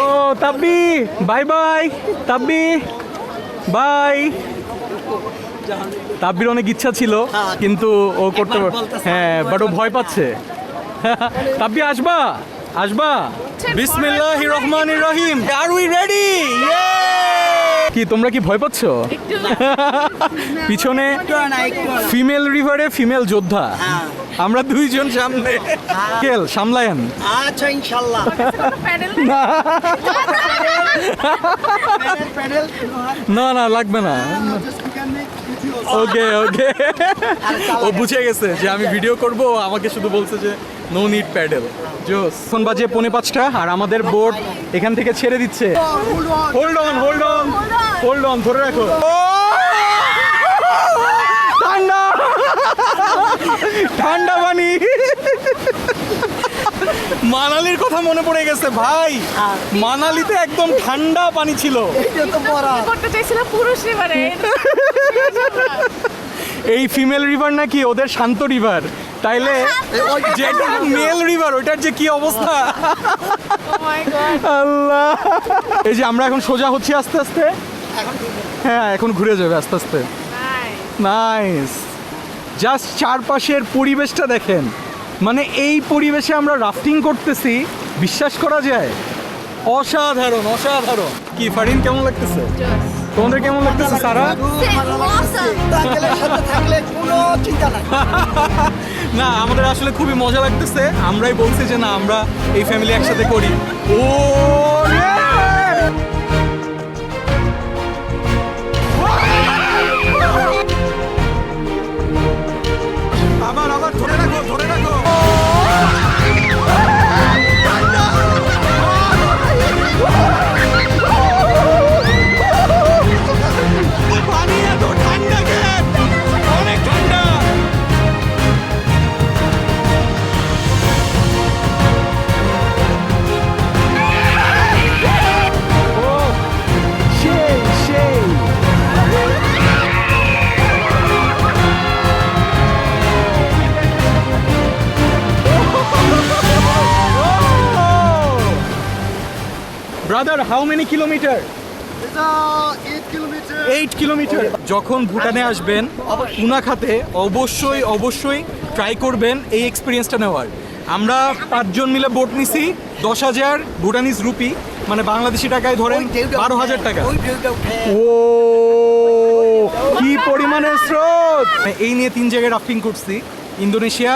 ও তাব্বি bye bye তাব্বি by. তাব্বির অনেক ইচ্ছা ছিল কিন্তু ও করতে হ্যাঁ বাট ও ভয় পাচ্ছে। তাব্বি আসবা আসবা। বিসমিল্লাহির রহমানির রহিম। আর উই রেডি? কি তোমরা কি ভয় পাচ্ছ? পিছনে ফিমেল রিভারে ফিমেল যোদ্ধা, আমরা দুইজন সামনে। কেল সামলায়েন। আচ্ছা ইনশাআল্লাহ। না না লাগবে না। ওকে ওকে ও বুঝে গেছে যে আমি ভিডিও করব, আমাকে শুধু বলছে যে নো নিড প্যাডেল। জোস। এখন বাজে 5:45 আর আমাদের বোট এখান থেকে ছেড়ে দিচ্ছে। Hold on hold on hold on, ধরে রাখো। ঠান্ডা ঠান্ডা পানি। মানালির কথা মনে পড়ে গেছে ভাই, মানালিতে একদম ঠান্ডা পানি ছিল। করতে চাইছিলাম পুরুষ রিভারে। এই ফিমেল রিভার নাকি ওদের শান্ত রিভার, তাইলে যেটা মেল রিভার ওটার যে কি অবস্থা। Oh my god. আল্লাহ। এই যে আমরা এখন সোজা হচ্ছি আস্তে আস্তে। হ্যাঁ এখন ঘুরে যাবে আস্তে আস্তে। নাইস। জাস্ট চারপাশের পরিবেশটা দেখেন, মানে এই পরিবেশে আমরা রাফটিং করতেছি, বিশ্বাস করা যায়? অসাধারণ অসাধারণ। কি ফারিন কেমন লাগতেছে? তোমাদের কেমন লাগতেছে সারা? না আমাদের আসলে খুবই মজা লাগতেছে, আমরাই বলছি যে না আমরা এই ফ্যামিলি একসাথে করি। ও আবার আবার ধরে রাখো ধরে রাখো। পানি এত ঠান্ডা কেন? অনেক ঠান্ডা। ও সেই সেই। Brother, how many kilometer? It's 8 kilometers. 8 kilometre. যখন ভুটানে আসবেন পুনাখাতে অবশ্যই অবশ্যই ট্রাই করবেন এই এক্সপিরিয়েন্সটা নেওয়ার। আমরা 5 জন মিলে বোট নিছি, 10,000 ভুটানিজ রুপি, মানে বাংলাদেশি টাকায় ধরেন 12,000 টাকা। ও কি পরিমাণের স্রোত! এই নিয়ে 3 জায়গায় রাফটিং করছি, ইন্দোনেশিয়া,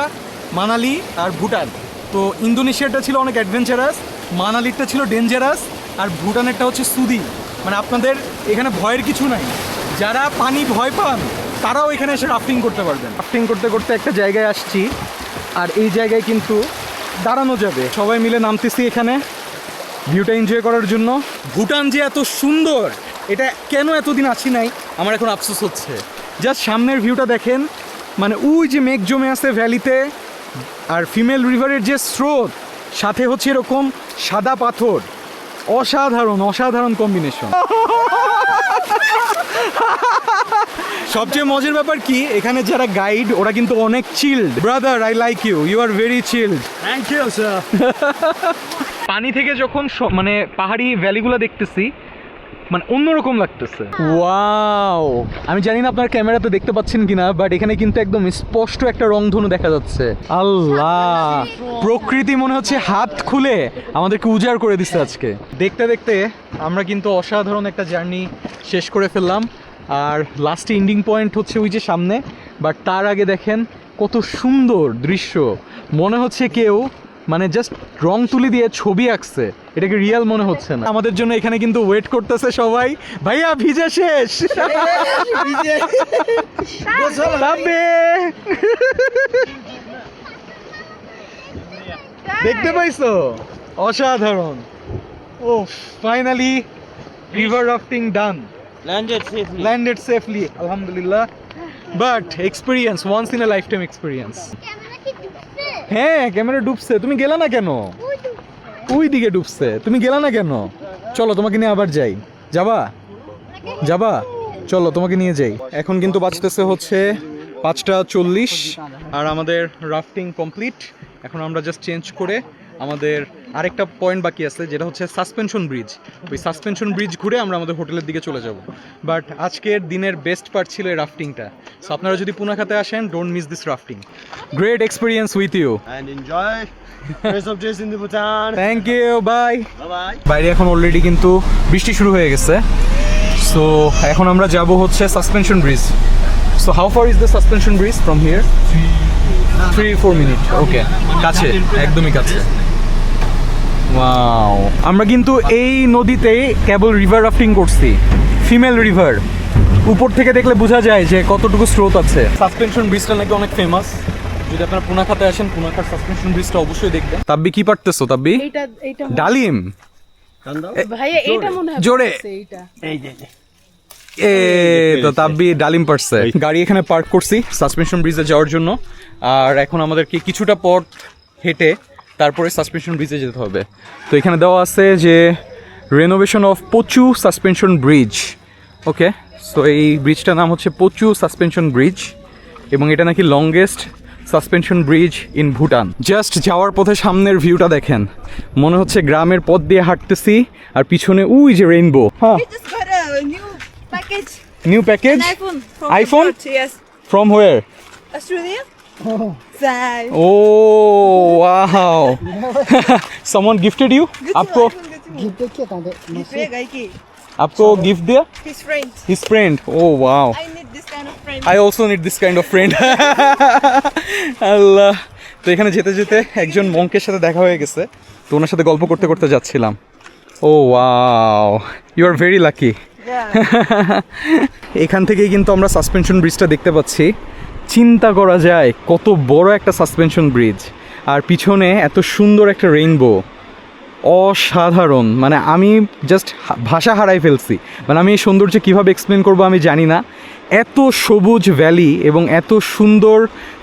মানালি আর ভুটান। তো ইন্দোনেশিয়াটা ছিল অনেক অ্যাডভেঞ্চারাস, মানালিরটা ছিল ডেঞ্জারাস, আর ভুটানেরটা হচ্ছে সুদি। মানে আপনাদের এখানে ভয়ের কিছু নাই, যারা পানি ভয় পান তারাও এখানে এসে রাফটিং করতে পারবেন। রাফটিং করতে করতে একটা জায়গায় আসছি, আর এই জায়গায় কিন্তু দাঁড়ানো যাবে। সবাই মিলে নামতেছি এখানে ভিউটা এনজয় করার জন্য। ভুটান যে এত সুন্দর এটা কেন এতদিন আসি নাই আমার এখন আফসোস হচ্ছে। জাস্ট সামনের ভিউটা দেখেন, মানে ওই যে মেঘ জমে আছে ভ্যালিতে, আর ফিমেল রিভারের যে স্রোত, সাথে হচ্ছে এরকম সাদা পাথর। অসাধারণ অসাধারণ কম্বিনেশন। সবচেয়ে মজার ব্যাপার কি, এখানে যারা গাইড ওরা কিন্তু অনেক chilled. Brother I like you, you are very chilled. Thank you, sir. পানি থেকে যখন মানে পাহাড়ি ভ্যালিগুলো দেখতেছি, মানে অন্যরকম লাগতেছে। ওয়াও, আমি জানি না আপনার ক্যামেরাতে দেখতে পাচ্ছেন কিনা, বাট এখানে কিন্তু একদম স্পষ্ট একটা রংধনু দেখা যাচ্ছে। আল্লাহ, প্রকৃতি মনে হচ্ছে হাত খুলে আমাদেরকে উজাড় করে দিচ্ছে আজকে। দেখতে দেখতে আমরা কিন্তু অসাধারণ একটা জার্নি শেষ করে ফেললাম, আর লাস্টে এন্ডিং পয়েন্ট হচ্ছে ওই যে সামনে। বাট তার আগে দেখেন কত সুন্দর দৃশ্য, মনে হচ্ছে কেউ মানে জাস্ট রং তুলি দিয়ে ছবি আঁকছে, এটাকে রিয়েল মনে হচ্ছে না। আমাদের জন্য এখানে কিন্তু ওয়েট করতেছে সবাই। ভাইয়া ভিজে শেষ। দেখতে পাইছো? অসাধারণ। ও finally river rafting done, landed safely alhamdulillah, but experience once in a lifetime experience. হ্যাঁ ক্যামেরা ডুবছে, তুমি গেলা না কেন? ওই দিকে ডুবছে, তুমি গেলা না কেন? চলো তোমাকে নিয়ে আবার যাই। যাবা? যাবা? চলো তোমাকে নিয়ে যাই। এখন কিন্তু বাজতেছে হচ্ছে 5:40 আর আমাদের রাফটিং কমপ্লিট। এখন আমরা জাস্ট চেঞ্জ করে আমাদের আরেকটা পয়েন্ট বাকি আছে, যেটা হচ্ছে সাসপেনশন ব্রিজ। ওই সাসপেনশন ব্রিজ ঘুরে আমরা আমাদের হোটেলের দিকে চলে যাব। বাট আজকের দিনের বেস্ট পার্ট ছিল এই রাফটিংটা। সো আপনারা যদি পুনাখাতে আসেন, don't miss this rafting. Great experience with you. And enjoy. Rest of days in the Bhutan. Thank you, bye. Bye-bye. বাইরে এখন অলরেডি কিন্তু বৃষ্টি শুরু হয়ে গেছে। সো এখন আমরা যাব হচ্ছে suspension bridge. So how far is the suspension bridge from here? 3-4 minute. Okay, কাছে, একদমই কাছে। ওয়াও, আমরা কিন্তু এই নদীতে কেবল রিভার রাফটিং করছি, ফিমেল রিভার। উপর থেকে দেখলে বোঝা যায় যে কতটুকু স্রোত আছে। সাসপেনশন ব্রিজটা নাকি অনেক ফেমাস। যদি আপনারা পুনাখাতে আসেন, পুনাখার সাসপেনশন ব্রিজটা অবশ্যই দেখবেন। তাব্বি কি পারতেছো তাব্বি? এইটা ডালিম ভাইয়া এইটা মনে হয় জোরে। এইটা এ তো তাব্বি ডালিম পারছে। গাড়ি এখানে পার্ক করছি সাসপেনশন ব্রিজে যাওয়ার জন্য, আর এখন আমাদেরকে কিছুটা পথ হেঁটে তারপরে সাসপেনশন ব্রিজে যেতে হবে। তো এখানে দেওয়া আছে যে renovation of Pochu suspension bridge. Okay, so এই ব্রিজটার নাম হচ্ছে পচু সাসপেনশন ব্রিজ, এবং এটা নাকি longest suspension bridge in Bhutan. Just যাওয়ার পথে সামনের ভিউটা দেখেন, মনে হচ্ছে গ্রামের পথ দিয়ে হাঁটতেছি, আর পিছনে ওই যে রেইনবো। হ্যাঁ, just got a new package, new package. an iPhone from iPhone? the yes, From where? Australia. Zai. Oh wow! Someone gifted you? आपको आपको गिफ्ट दिया? His friend. His friend. Oh wow! I need this kind of friend. I also need this kind of friend. আল্লাহ, তো এখানে যেতে যেতে একজন মঙ্কের সাথে দেখা হয়ে গেছে, তো ওনার সাথে গল্প করতে করতে যাচ্ছিলাম। Oh wow, you are very lucky. এখান থেকেই কিন্তু আমরা সাসপেনশন ব্রিজটা দেখতে পাচ্ছি। চিন্তা করা যায় কত বড় একটা সাসপেনশন ব্রিজ, আর পিছনে এত সুন্দর একটা রেইনবো। অসাধারণ, মানে আমি জাস্ট ভাষা হারাই ফেলছি। মানে আমি এই সৌন্দর্য কীভাবে এক্সপ্লেন করবো আমি জানি না। এত সবুজ ভ্যালি এবং এত সুন্দর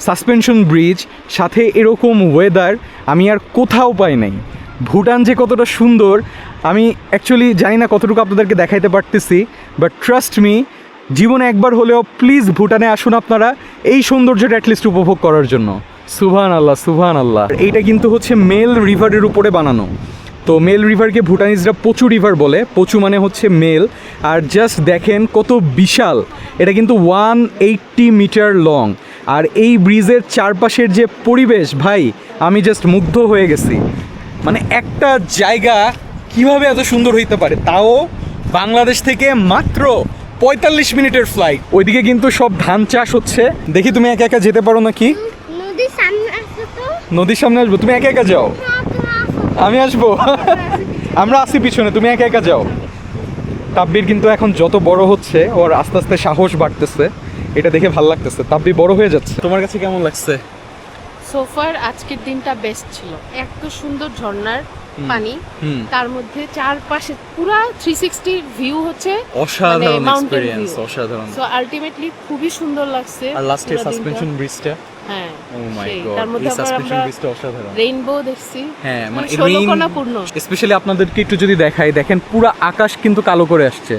সাসপেনশন ব্রিজ, সাথে এরকম ওয়েদার আমি আর কোথাও পাই নাই। ভুটান যে কতটা সুন্দর আমি অ্যাকচুয়ালি জানি না কতটুকু আপনাদেরকে দেখাইতে পারতেছি, বাট ট্রাস্ট মি, জীবনে একবার হলেও প্লিজ ভুটানে আসুন আপনারা, এই সৌন্দর্যটা অ্যাটলিস্ট উপভোগ করার জন্য। সুবহান আল্লাহ, সুবহান আল্লাহ। এইটা কিন্তু হচ্ছে মেল রিভারের উপরে বানানো। তো মেল রিভারকে ভুটানিজরা পচু রিভার বলে, পচু মানে হচ্ছে মেল। আর জাস্ট দেখেন কত বিশাল, এটা কিন্তু 180 মিটার লং। আর এই ব্রিজের চারপাশের যে পরিবেশ, ভাই আমি জাস্ট মুগ্ধ হয়ে গেছি। মানে একটা জায়গা কিভাবে এত সুন্দর হইতে পারে, তাও বাংলাদেশ থেকে মাত্র 45 মিনিটের ফ্লাইট। ওইদিকে কিন্তু সব ধান চাষ হচ্ছে। দেখি তুমি একা একা যেতে পারো নাকি? নদীর সামনে আসছো তো? নদীর সামনে আসবো, তুমি একা একা যাও। আমি আসবো, আমরা আসি পিছনে, তুমি একা একা যাও। তাব্বির কিন্তু এখন যত বড় হচ্ছে ওর আস্তে আস্তে সাহস বাড়তেছে, এটা দেখে ভালো লাগতেছে। তাব্বি বড় হয়ে যাচ্ছে। তোমার কাছে কেমন লাগছে? সোফার আজকের দিনটা বেস্ট ছিল। এত সুন্দর ঝর্ণার পানি, তার মধ্যে চারপাশে পুরো 360 ভিউ হচ্ছে, অসাধারণ এক্সপেরিয়েন্স, অসাধারণ। সো আলটিমেটলি খুবই সুন্দর লাগছে। আর লাস্টে সাসপেনশন ব্রিজটা, হ্যাঁ, ও মাই সেই। গড, তার মধ্যে এই সাসপেনশন আমরা ব্রিজটা অসাধারণ। রেইনবো দেখছি, হ্যাঁ, মানে ষোলকোণাপূর্ণ। স্পেশালি আপনাদেরকে একটু যদি দেখাই, দেখেন পুরো আকাশ কিন্তু কালো করে আসছে।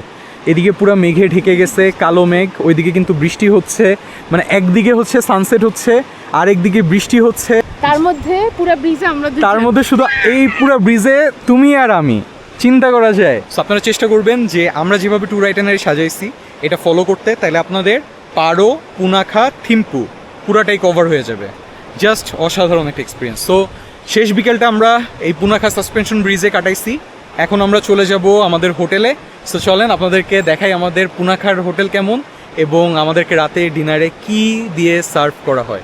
এদিকে পুরো মেঘে ঢেকে গেছে, কালো মেঘ। ওইদিকে কিন্তু বৃষ্টি হচ্ছে, মানে একদিকে হচ্ছে সানসেট হচ্ছে, আরেকদিকে বৃষ্টি হচ্ছে। তার মধ্যে পুরো ব্রিজে আমরা তার মধ্যে শুধু এই পুরো ব্রিজে তুমি আর আমি, চিন্তা করা যায়। সো আপনারা চেষ্টা করবেন যে আমরা যেভাবে ট্যুর আইটেনারি সাজাইছি এটা ফলো করতে, তাহলে আপনাদের পারো, পুনাখা, থিম্পু পুরাটাই কভার হয়ে যাবে। জাস্ট অসাধারণ একটা এক্সপিরিয়েন্স। সো শেষ বিকেলটা আমরা এই পুনাখা সাসপেনশন ব্রিজে কাটাইছি। এখন আমরা চলে যাব আমাদের হোটেলে। সো চলেন আপনাদেরকে দেখাই আমাদের পুনাখার হোটেল কেমন, এবং আমাদেরকে রাতে ডিনারে কি দিয়ে সার্ভ করা হয়।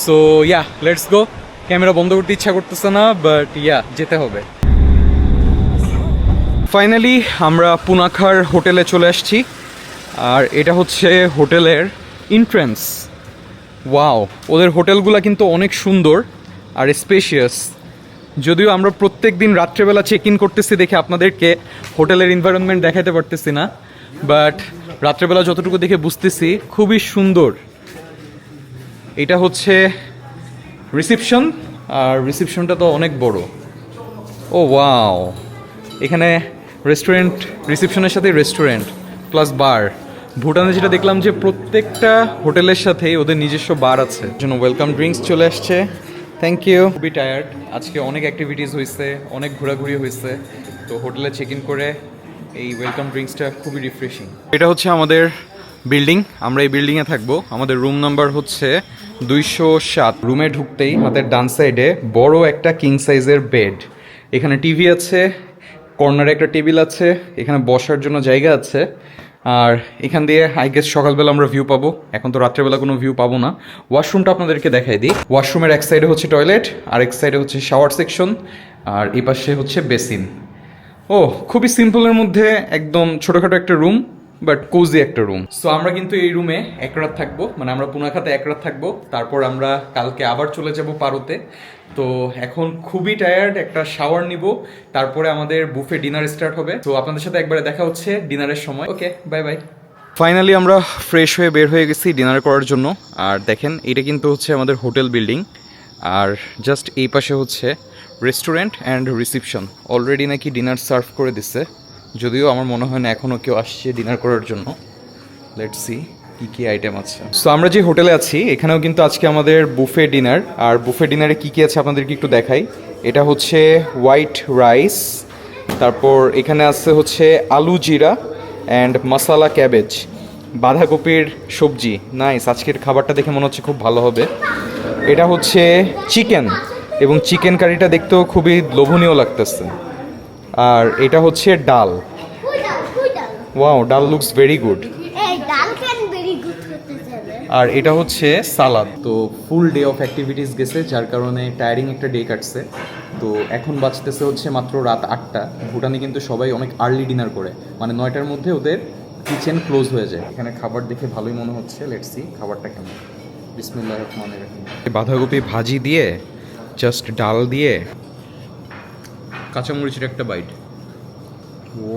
So yeah, let's go. Camera বন্ধ করতে ইচ্ছা করতেছে না, বাট ইয়া, যেতে হবে। ফাইনালি আমরা পুনাখার হোটেলে চলে আসছি, আর এটা হচ্ছে হোটেলের এন্ট্রান্স। ওয়াও, ওদের হোটেলগুলো কিন্তু অনেক সুন্দর আর স্পেশিয়াস। যদিও আমরা প্রত্যেক দিন রাত্রেবেলা চেক ইন করতেছি দেখে আপনাদেরকে হোটেলের এনভায়রনমেন্ট দেখাতে পারতেছি না, বাট রাত্রেবেলা যতটুকু দেখে বুঝতেছি খুবই সুন্দর। এটা হচ্ছে রিসেপশন, আর রিসেপশনটা তো অনেক বড়। ও ওয়াও, এখানে রেস্টুরেন্ট, রিসেপশনের সাথে রেস্টুরেন্ট প্লাস বার। ভুটানে যেটা দেখলাম যে প্রত্যেকটা হোটেলের সাথেই ওদের নিজস্ব বার আছে, জন্য ওয়েলকাম ড্রিঙ্কস চলে আসছে। Thank you. খুবই টায়ার্ড, আজকে অনেক অ্যাক্টিভিটিস হয়েছে, অনেক ঘোরাঘুরি হয়েছে, তো হোটেলে চেক ইন করে এই ওয়েলকাম ড্রিঙ্কসটা খুবই রিফ্রেশিং। এটা হচ্ছে আমাদের বিল্ডিং, আমরা এই বিল্ডিংয়ে থাকবো। আমাদের রুম নাম্বার হচ্ছে 207। রুমে ঢুকতেই হাতের ডান সাইডে বড় একটা কিং সাইজের বেড, এখানে টিভি আছে, কর্নারে একটা টেবিল আছে, এখানে বসার জন্য জায়গা আছে। আর এখান দিয়ে আই গেস সকালবেলা আমরা ভিউ পাবো, এখন তো রাত্রেবেলা কোনো ভিউ পাবো না। ওয়াশরুমটা আপনাদেরকে দেখাই দিই। ওয়াশরুমের এক সাইডে হচ্ছে টয়লেট, আর এক সাইডে হচ্ছে শাওয়ার সেকশন, আর এই পাশে হচ্ছে বেসিন। ও খুবই সিম্পলের মধ্যে একদম ছোটোখাটো একটা রুম, বাট কোজি একটা রুম। সো আমরা কিন্তু এই রুমে এক রাত থাকবো, মানে আমরা পুনাখাতে এক রাত থাকবো, তারপর আমরা কালকে আবার চলে যাব পারোতে। তো এখন খুবই টায়ার্ড, একটা শাওয়ার নিব, তারপরে আমাদের বুফে ডিনার স্টার্ট হবে। তো আপনাদের সাথে একবারে দেখা হচ্ছে ডিনারের সময়। ওকে, বাই বাই। ফাইনালি আমরা ফ্রেশ হয়ে বের হয়ে গেছি ডিনার করার জন্য। আর দেখেন এটা কিন্তু হচ্ছে আমাদের হোটেল বিল্ডিং, আর জাস্ট এই পাশে হচ্ছে রেস্টুরেন্ট অ্যান্ড রিসেপশন। অলরেডি নাকি ডিনার সার্ভ করে দিচ্ছে, যদিও আমার মনে হয় না এখনও কেউ আসছে ডিনার করার জন্য। লেটস সি কী কী আইটেম আছে। সো আমরা যে হোটেলে আছি এখানেও কিন্তু আজকে আমাদের বুফে ডিনার, আর বুফে ডিনারে কী কী আছে আপনাদেরকে একটু দেখাই। এটা হচ্ছে হোয়াইট রাইস, তারপর এখানে আছে হচ্ছে আলু জিরা অ্যান্ড মশালা ক্যাবেজ, বাঁধাকপির সবজি। নাইস, আজকের খাবারটা দেখে মনে হচ্ছে খুব ভালো হবে। এটা হচ্ছে চিকেন, এবং চিকেন কারিটা দেখতেও খুবই লোভনীয় লাগতেছে। আর এটা হচ্ছে ডাল। ওয়াও, ডাল লুকস ভেরি গুড। আর এটা হচ্ছে সালাদ। তো ফুল ডে অফ অ্যাক্টিভিটিস গেছে, যার কারণে টায়ারিং একটা ডে কাটছে। তো এখন বাজতেছে হচ্ছে মাত্র রাত 8টা। ভুটানে কিন্তু সবাই অনেক আর্লি ডিনার করে, মানে 9টার মধ্যে ওদের কিচেন ক্লোজ হয়ে যায়। এখানে খাবার দেখে ভালোই মনে হচ্ছে, লেটস সি খাবারটা কেমন। বিসমিল্লাহির রহমানির রহিম। বাঁধাকপি ভাজি দিয়ে, জাস্ট ডাল দিয়ে, কাঁচামরিচের একটা বাইট। ও,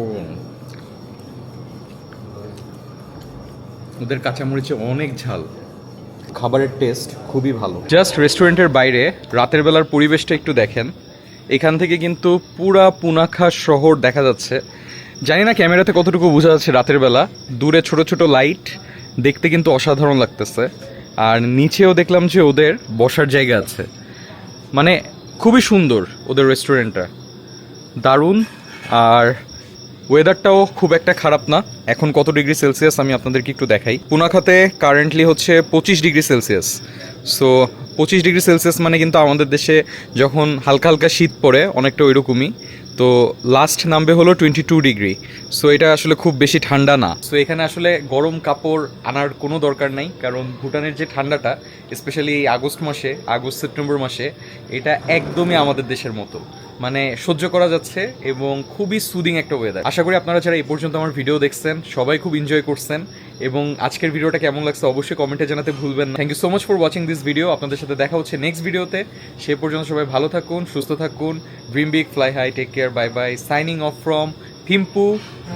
ওদের কাঁচামরিচে অনেক ঝাল। খাবারের টেস্ট খুবই ভালো। জাস্ট রেস্টুরেন্টের বাইরে রাতের বেলার পরিবেশটা একটু দেখেন। এখান থেকে কিন্তু পুরা পুনাখা শহর দেখা যাচ্ছে। জানি না ক্যামেরাতে কতটুকু বোঝা যাচ্ছে রাতের বেলা। দূরে ছোট ছোট লাইট, দেখতে কিন্তু অসাধারণ লাগতেছে। আর নিচেও দেখলাম যে ওদের বসার জায়গা আছে, মানে খুবই সুন্দর ওদের রেস্টুরেন্টটা, দারুণ। আর ওয়েদারটাও খুব একটা খারাপ না। এখন কত ডিগ্রি সেলসিয়াস আমি আপনাদেরকে একটু দেখাই। পুনাখাতে কারেন্টলি হচ্ছে 25 degree Celsius. So 25 degree Celsius মানে কিন্তু আমাদের দেশে যখন হালকা হালকা শীত পড়ে অনেকটা ওইরকমই। তো লাস্ট নামবে হলো 22 ডিগ্রি। সো এটা আসলে খুব বেশি ঠান্ডা না। সো এখানে আসলে গরম কাপড় আনার কোনো দরকার নাই, কারণ ভুটানের যে ঠান্ডাটা স্পেশালি এই আগস্ট মাসে, আগস্ট সেপ্টেম্বর মাসে, এটা একদমই আমাদের দেশের মতো, মানে সহ্য করা যাচ্ছে এবং খুবই সুদিং একটা ওয়েদার। আশা করি আপনারা যারা এই পর্যন্ত আমার ভিডিও দেখছেন সবাই খুব এনজয় করছেন, এবং আজকের ভিডিওটা কেমন লাগছে অবশ্যই কমেন্টে জানাতে ভুলবেন না। Thank you so much for watching this video. আপনাদের সাথে দেখা হচ্ছে নেক্সট ভিডিওতে। সে পর্যন্ত সবাই ভালো থাকুন, সুস্থ থাকুন। Dream big, fly high, take care, bye bye. Signing off from Thimphu,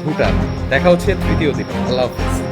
Bhutan. দেখা হচ্ছে তৃতীয় দিন। আল্লাহ হাফিজ।